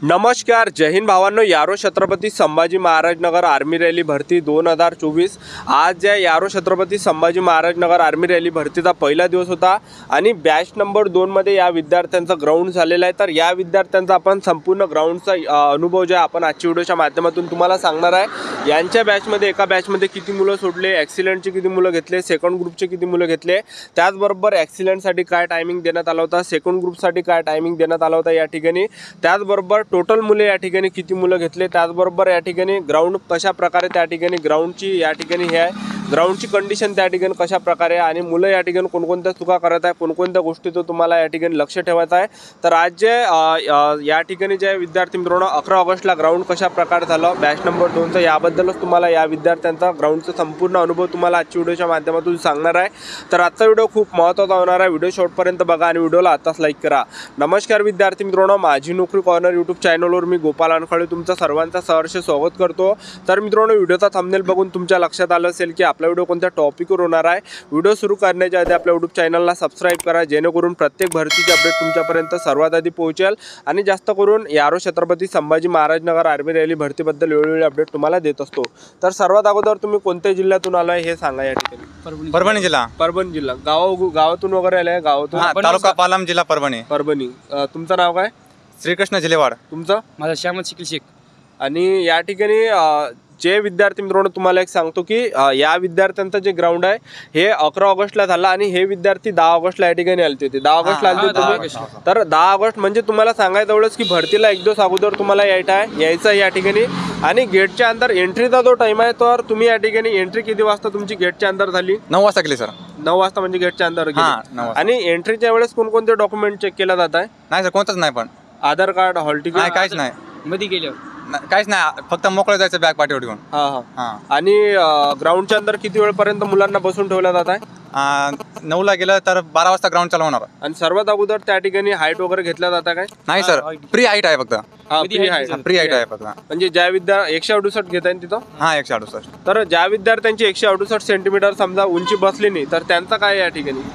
नमस्कार, जय हिंद भावांनो. यारो छत्रपती संभाजी महाराज नगर आर्मी रॅली भरती 2024. आज या यारो छत्रपती संभाजी महाराज नगर आर्मी रॅली भरतीचा पहिला दिवस होता आणि बॅच नंबर 2 मध्ये या विद्यार्थ्यांचा ग्राउंड झालेला आहे. तर या विद्यार्थ्यांचा आपण संपूर्ण ग्राउंडचा अनुभव जे आपण आजच्या व्हिडिओच्या माध्यमातून तुम्हाला सांगणार आहे. यांच्या बॅचमध्ये एका बॅचमध्ये किती मुलं सोडले, ॲक्सिलेंटचे किती मुलं घेतले, सेकंड ग्रुपचे किती मुलं घेतले, त्याचबरोबर ॲक्सिलेंटसाठी काय टायमिंग देण्यात आला होता, सेकंड ग्रुपसाठी काय टायमिंग देण्यात आला होता या ठिकाणी, त्याचबरोबर टोटल मुले या ठिकाणी किती मुलं घेतले, त्याचबरोबर या ठिकाणी ग्राउंड कशा प्रकारे त्या ठिकाणी ग्राउंडची या ठिकाणी हे आहे, ग्राउंडची कंडिशन त्या ठिकाणी कशा प्रकारे आहे आणि मुलं या ठिकाणी कोणकोणत्या चुका करत आहे, कोणकोणत्या गोष्टीचं तुम्हाला या ठिकाणी लक्ष ठेवायचं आहे. तर आज जे या ठिकाणी जे विद्यार्थी मित्रांनो 11 ऑगस्टला ग्राउंड कशा प्रकारे झालं बॅच नंबर 2चं याबद्दलच तुम्हाला या विद्यार्थ्यांचा ग्राउंडचा संपूर्ण अनुभव तुम्हाला आजच्या व्हिडिओच्या माध्यमातून सांगणार आहे. तर आजचा व्हिडिओ खूप महत्त्वाचा होणार आहे. व्हिडिओ शेवटपर्यंत बघा आणि व्हिडिओला आताच लाईक करा. नमस्कार विद्यार्थी मित्रांनो, माझी नोकरी कॉर्नर यूट्यूब चॅनलवर मी गोपाल अनखळे तुमचं सर्वांचं सहर्ष स्वागत करतो. तर मित्रांनो, व्हिडिओचा थंबनेल बघून तुमच्या लक्षात आलं असेल की आपला व्हिडिओ कोणत्या टॉपिकवर होणार आहे. व्हिडिओ सुरू करण्याच्या आधी आपल्या यूट्यूब चॅनलला सबस्क्राईब करा, जेणेकरून प्रत्येक भरतीची अपडेट तुमच्यापर्यंत सर्वात आधी पोहोचेल आणि जास्त करून यारो छत्रपती संभाजी महाराज नगर आर्मी रॅली भरतीबद्दल वेळोवेळी अपडेट तुम्हाला देत असतो. तर सर्वात अगोदर तुम्ही कोणत्या जिल्ह्यातून आलाय हे सांगा. या ठिकाणी परभणी जिल्हा. परभणी जिल्हा. गावातून वगैरे आलाय? गावातून. तालुका पालम, जिल्हा परभणी. परभणी. तुमचं नाव काय? श्रीकृष्ण जिलेवाड. तुमचं? माझा श्यामल शिकल शेख. आणि या ठिकाणी जे विद्यार्थी मित्रांनो तुम्हाला एक सांगतो की या विद्यार्थ्यांचं जे ग्राउंड आहे हे 11 ऑगस्टला झाला आणि हे विद्यार्थी 10 ऑगस्टला या ठिकाणी आले होते. 10 ऑगस्टला आले होते. तर 10 ऑगस्ट म्हणजे तुम्हाला सांगायचं एवढंच की भरतीला एक दिवस अगोदर तुम्हाला यायचं या ठिकाणी. आणि गेटच्या अंदर एंट्रीचा जो टाइम आहे तर तुम्ही या ठिकाणी एंट्री किती वाजता तुमची गेटच्या अंदर झाली? 9 वाजता केली सर. 9 वाजता म्हणजे गेटच्या अंदर गेली. आणि एंट्रीच्या वेळेस कोणकोणते डॉक्युमेंट चेक केला जात आहे? नाही सर, कोणतंच नाही. पण आधार कार्ड, हॉल तिकीट? नाही, काहीच नाही. मध्ये गेल्यावर काहीच नाही, फक्त मोकळं जायचं बॅग पाठीवर ठेवून. आणि ग्राउंडच्या अंदर किती वेळपर्यंत मुलांना बसून ठेवला जात आहे? 9ला गेलं तर 12 वाजता ग्राउंड चालू होणार. आणि सर्वात अगोदर त्या ठिकाणी हाईट वगैरे घेतला जाता काय? नाही सर, प्री हाईट आहे फक्त. प्री हाईट आहे फक्त. म्हणजे ज्या 168 घेत आहे तिथं? 168. तर ज्या विद्यार्थ्यांची 168 सेंटीमीटर समजा उंची बसली नाही तर त्यांचं काय या ठिकाणी?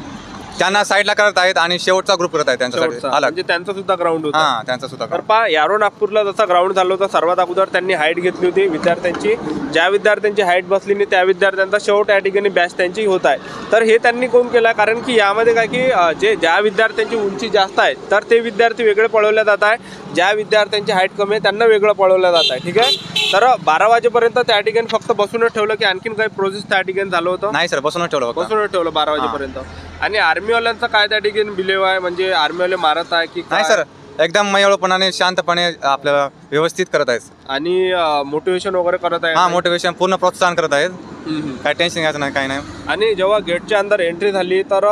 त्यांना साईडला करत आहेत आणि शेवटचा ग्रुप करत आहे त्यांच्यासाठी अलग. म्हणजे त्यांचा सुद्धा ग्राउंड होता. त्यांचा सुद्धा. तर पहा, यारो नागपूरला जसा ग्राउंड झाला होता सर्वात अगोदर त्यांनी हाईट घेतली होती विद्यार्थ्यांची. ज्या विद्यार्थ्यांची हाईट बसली नाही त्या विद्यार्थ्यांचा शेवट या ठिकाणी बॅच त्यांची होत आहे. तर हे त्यांनी कोण केलं? कारण की यामध्ये काय की ज्या विद्यार्थ्यांची उंची जास्त आहे तर ते विद्यार्थी वेगळे पळवले जात आहे, ज्या विद्यार्थ्यांची हाईट कमी आहे त्यांना वेगळं पळवलं जात आहे. ठीक आहे. तर 12 वाजेपर्यंत त्या ठिकाणी फक्त बसूनच ठेवलं की आणखीन काही प्रोसेस त्या ठिकाणी झालं होतं? नाही सर, बसूनच ठेवलं. 12 वाजेपर्यंत. आणि आर्मीवाल्यांचं काय त्या ठिकाणी बिलेव आहे? म्हणजे आर्मीवाले मारत आहे की नाही सर, एकदम मयळपणाने शांतपणे आपल्याला व्यवस्थित करत आहेत आणि मोटिवेशन वगैरे करत आहे? मोटिवेशन, पूर्ण प्रोत्साहन करत आहेत. काय टेन्शन घ्यायचं नाही, काही नाही. आणि जेव्हा गेटच्या अंदर एंट्री झाली तर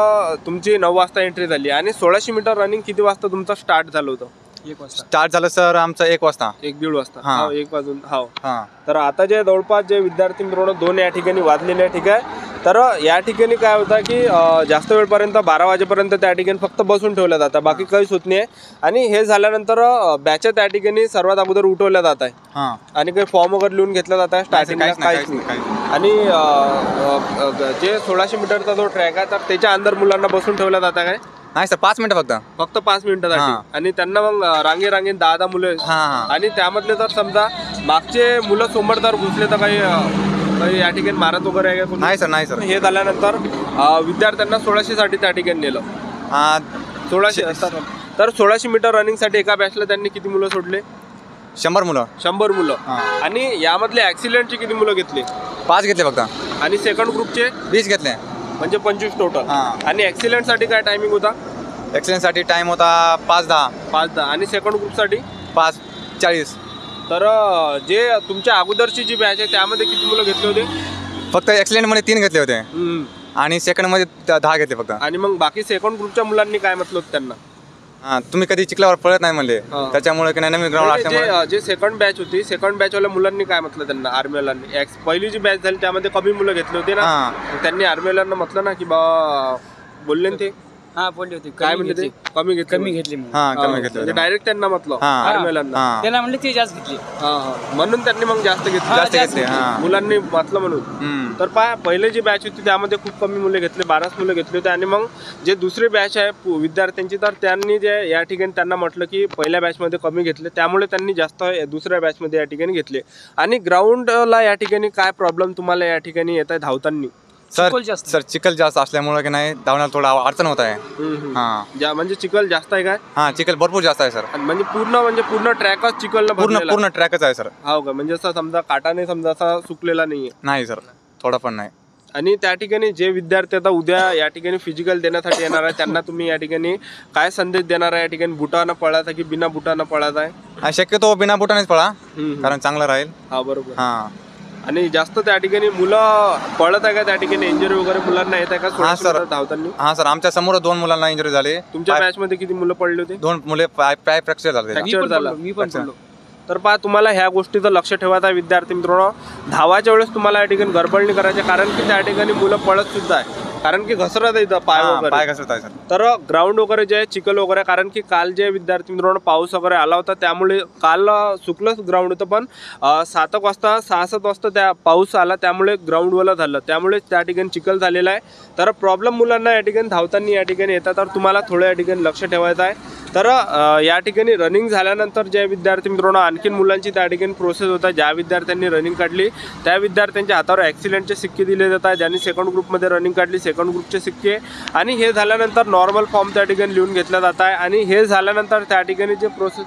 तुमची 9 वाजता एंट्री झाली आणि 1600 मीटर रनिंग किती वाजता तुमचं स्टार्ट झालं होतं? 1 वाजता स्टार्ट झालं सर आमचं 1 वाजता. 1-1:30 वाजता. हा. 1 वाजून. हो. हां. तर आता जे जवळपास जे विद्यार्थी मित्रांनो 2 या ठिकाणी वाजलेले आहे. ठीक आहे. तर या ठिकाणी काय होतं की जास्त वेळपर्यंत 12 वाजेपर्यंत त्या ठिकाणी फक्त बसून ठेवलं जातं, बाकी काहीच होत नाही. आणि हे झाल्यानंतर बॅचच्या त्या ठिकाणी सर्वात अगोदर उठवल्या जात आहे आणि काही फॉर्म वगैरे लिहून घेतला जात आहे स्टार्टिंगला, काहीच नाही. आणि जे 1600 मीटरचा जो ट्रॅक आहे तर त्याच्या अंदर मुलांना बसून ठेवला जातं काय? नाही सर, 5 मिनिटं फक्त 5 मिनिटासाठी. आणि त्यांना मग रांगेरांगेन 10 मुलं. आणि त्यामधले जर समजा मागचे मुलं समोर जर घुसले तर काही या ठिकाणी मारत वगैरे आहे का? नाही सर, नाही सर. हे झाल्यानंतर विद्यार्थ्यांना 1600 साठी त्या ठिकाणी नेलं. 1600 असतात. तर 1600 मीटर रनिंगसाठी एका बॅचला त्यांनी किती मुलं सोडले? 100 मुलं. 100 मुलं. आणि यामधले ॲक्सिलेंटचे किती मुलं घेतले? 5 घेतले फक्त. आणि सेकंड ग्रुपचे 20 घेतले, म्हणजे 25 टोटल. आणि ॲक्सिलेंटसाठी काय टायमिंग होता? ॲक्सिडेंटसाठी टाइम होता 5:10. 5:10. आणि सेकंड ग्रुपसाठी 5:40. तर जे तुमच्या अगोदरची जी बॅच आहे त्यामध्ये किती मुलं घेतले होते? फक्त ॲक्सिडेंटमध्ये 3 घेतले होते आणि सेकंडमध्ये 10 घेतले फक्त. आणि मग बाकी सेकंड ग्रुपच्या मुलांनी काय म्हटलं होतं त्यांना? तुम्ही कधी चिखलावर पळत नाही म्हणले, त्याच्यामुळे की नाही नवीन ग्राउंड असल्यामुळे. जे सेकंड बॅच होती, सेकंड बॅचवाल्या मुलांनी काय म्हटलं त्यांना आर्मीवाल्यांनी? पहिली जी बॅच झाली त्यामध्ये कमी मुलं घेतली होती ना, त्यांनी आर्मीवाल्यांना म्हटलं ना की बा बोलले ते हा पडली होती. काय कमी म्हणले ते? घेतली. कमी घेतली कमी घेतली म्हणून. हा कमी घेतले होते डायरेक्ट त्यांना म्हटलं हा. आर्मीवाल्यांना. हा त्याला म्हणले ते जास्त घेतली. म्हणून त्यांनी मग जास्त घेतली. जास्त घेतले हा मुलांनी म्हटलं म्हणून. हम्म. तर पहिले जी बॅच होती त्यामध्ये खूप कमी मुले घेतले, 12 मुलं घेतले होते. आणि मग जे दुसरी बॅच आहे विद्यार्थ्यांची, तर त्यांनी जे या ठिकाणी त्यांना म्हटलं की पहिल्या बॅचमध्ये कमी घेतले, त्यामुळे त्यांनी जास्त दुसऱ्या बॅचमध्ये या ठिकाणी घेतले. आणि ग्राउंडला या ठिकाणी काय प्रॉब्लेम तुम्हाला या ठिकाणी येत आहे धावताना? चिखल जास्त. सर चिखल जास्त असल्यामुळे की नाही धावण्याला थोडा अडचण होत आहे. हा म्हणजे चिखल जास्त आहे काय? हा चिखल भरपूर जास्त आहे सर. आणि म्हणजे पूर्ण ट्रॅकच चिखल पूर्ण ट्रॅकच आहे सर. हो का? म्हणजे असं समजा काटाने समजा असा सुकलेला नाहीये. नाही सर थोडा पण नाही. आणि त्या ठिकाणी जे विद्यार्थी आता उद्या या ठिकाणी फिजिकल देण्यासाठी येणार आहे त्यांना तुम्ही या ठिकाणी काय संदेश देणार आहे? या ठिकाणी बुटानं पळायचा की बिना बुटानं पळायचा आहे? शक्यतो बिना बुटानेच पळा कारण चांगलं राहील. हा बरोबर. हा आणि जास्त त्या ठिकाणी मुलं पळत आहे का त्या ठिकाणी? इंजुरी वगैरे मुलांना येत आहे का हा सर. धावताना? हा सर आमच्या समोर 2 मुलांना इंजुरी झाली. तुमच्या मॅच मध्ये किती मुलं पडली होती? 2 मुले पाय फ्रॅक्चर झाले. फ्रॅक्चर झाला. मी पण पडलो. तर पहा तुम्हाला ह्या गोष्टीचं लक्ष ठेवायचं आहे विद्यार्थी मित्रांनो. धावाच्या वेळेस तुम्हाला या ठिकाणी गडबड नाही करायची, कारण की त्या ठिकाणी मुलं पळत सुद्धा आहे, कारण की घसरत येतं पाय वगैरे. पाय घसरत आहे सर. तर ग्राउंड वगैरे जे आहे चिखल वगैरे, कारण की काल जे विद्यार्थी मित्रांनो पाऊस वगैरे आला होता त्यामुळे काल सुकलंच ग्राउंड होतं, पण 7 वाजता 6-7 वाजता त्या पाऊस आला त्यामुळे ग्राउंडवाला झालं, त्यामुळे त्या ठिकाणी चिखल झालेला आहे. तर प्रॉब्लेम मुलांना या ठिकाणी धावताना या ठिकाणी येतात, तर तुम्हाला थोडं या ठिकाणी लक्ष ठेवायचं आहे. तर या ठिकाणी रनिंग झाल्यानंतर जे विद्यार्थी मित्रांनो आणखीन मुलांची त्या ठिकाणी प्रोसेस होता. ज्या विद्यार्थ्यांनी रनिंग काढली त्या विद्यार्थ्यांच्या हातावर ॲक्सिलेंटचे सिक्के दिले जातात. ज्यांनी सेकंड ग्रुपमध्ये रनिंग काढली सेकंड ग्रुपचे सिक्के, आणि हे झाल्यानंतर नॉर्मल फॉर्म त्या ठिकाणी लिहून घेतला जात आहे. आणि हे झाल्यानंतर त्या ठिकाणी जे प्रोसेस,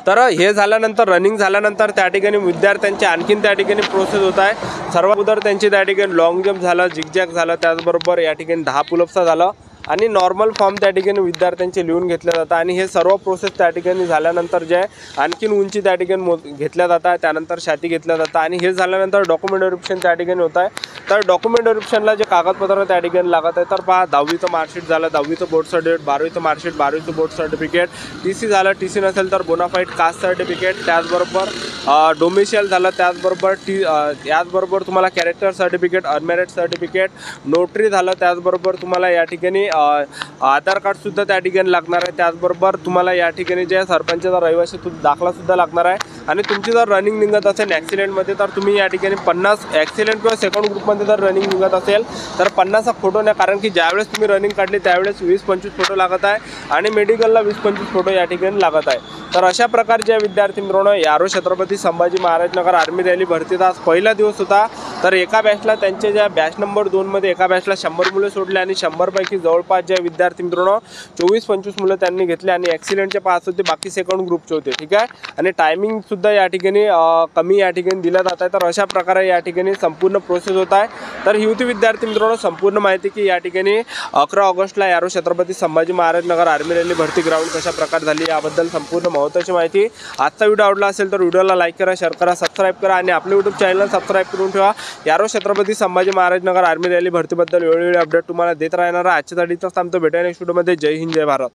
तर हे झाल्यानंतर रनिंग झाल्यानंतर त्या ठिकाणी विद्यार्थ्यांची आणखीन त्या ठिकाणी प्रोसेस होत आहे. सर्वात अगोदर त्यांची त्या ठिकाणी लॉंग जम्प झालं, झिगझॅग झालं, त्याचबरोबर या ठिकाणी 10 पुलअप्सचा झालं, आणि नॉर्मल फॉर्म त्या ठिकाणी विद्यार्थ्यांचे लिहून घेतल्या जातात. आणि हे सर्व प्रोसेस त्या ठिकाणी झाल्यानंतर जे आहे आणखीन उंची त्या ठिकाणी घेतल्या जातात, त्यानंतर छाती घेतल्या जातात. आणि हे झाल्यानंतर डॉक्युमेंट व्हेरिफिकेशन त्या ठिकाणी होत आहे. तर डॉक्युमेंट व्हेरिफिकेशनला जे कागदपत्र त्या ठिकाणी लागत आहे, तर पहा 10वीचं मार्कशीट झालं, 10वीचं बोर्ड सर्टिफिकेट, 12वीचं मार्कशीट, 12वीचं बोर्ड सर्टिफिकेट, TC झालं, TC नसेल तर बोनाफाईड कास्ट सर्टिफिकेट, त्याचबरोबर डोमिशियल झालं, त्याचबरोबर तुम्हाला character certificate, unmarried certificate, notary झालं, त्याचबरोबर तुम्हाला या ठिकाणी आधार कार्डसुद्धा त्या ठिकाणी लागणार आहे. त्याचबरोबर तुम्हाला या ठिकाणी जे सरपंचाचा रहिवासी दाखलासुद्धा लागणार आहे. आणि तुमची जर रनिंग निघत असेल ॲक्सिडेंटमध्ये, तर तुम्ही या ठिकाणी 50 ॲक्सिडेंट किंवा सेकंड ग्रुपमध्ये जर रनिंग निघत असेल तर 50 फोटो नाही, कारण की ज्यावेळेस तुम्ही रनिंग काढली त्यावेळेस 20-25 फोटो लागत आहे, आणि मेडिकलला 20-25 फोटो या ठिकाणी लागत आहे. तर अशा प्रकारच्या विद्यार्थी मित्रांनो यारो छत्रपती संभाजी महाराज नगर आर्मी रॅली भरतीचा आज पहिला दिवस होता. तर एका बॅचला त्यांच्या ज्या बॅच नंबर 2मध्ये एका बॅचला 100 मुलं सोडले, आणि 100 पैकी जवळपास जे विद्यार्थी मित्रांनो 24-25 मुलं त्यांनी घेतले, आणि ॲक्सिडेंटचे 5 होते, बाकी सेकंड ग्रुपचे होते. ठीक आहे. आणि टायमिंग सुद्धा या ठिकाणी कमी या ठिकाणी दिला जात आहे. तर अशा प्रकारे या ठिकाणी संपूर्ण प्रोसेस होत आहे. तर ही होती विद्यार्थी मित्रांनो संपूर्ण माहिती की या ठिकाणी 11 ऑगस्टला यारो छत्रपती संभाजी महाराज नगर आर्मी रॅली भरती ग्राउंड कशा प्रकारे झाली याबद्दल संपूर्ण महत्त्वाची माहिती. आजचा व्हिडिओ आवडला असेल तर व्हिडिओला लाईक करा, शेअर करा, सबस्क्राईब करा, आणि आपल्या यूट्यूब चॅनलला सबस्क्राईब करून ठेवा. यारो छत्रपती संभाजी महाराज नगर आर्मी रॅली भरतीबद्दल वेळोवेळी अपडेट तुम्हाला देत राहणार. आजच्यासाठी तर थांबतो, भेटूया नेक्स्ट व्हिडिओमध्ये. जय हिंद, जय भारत.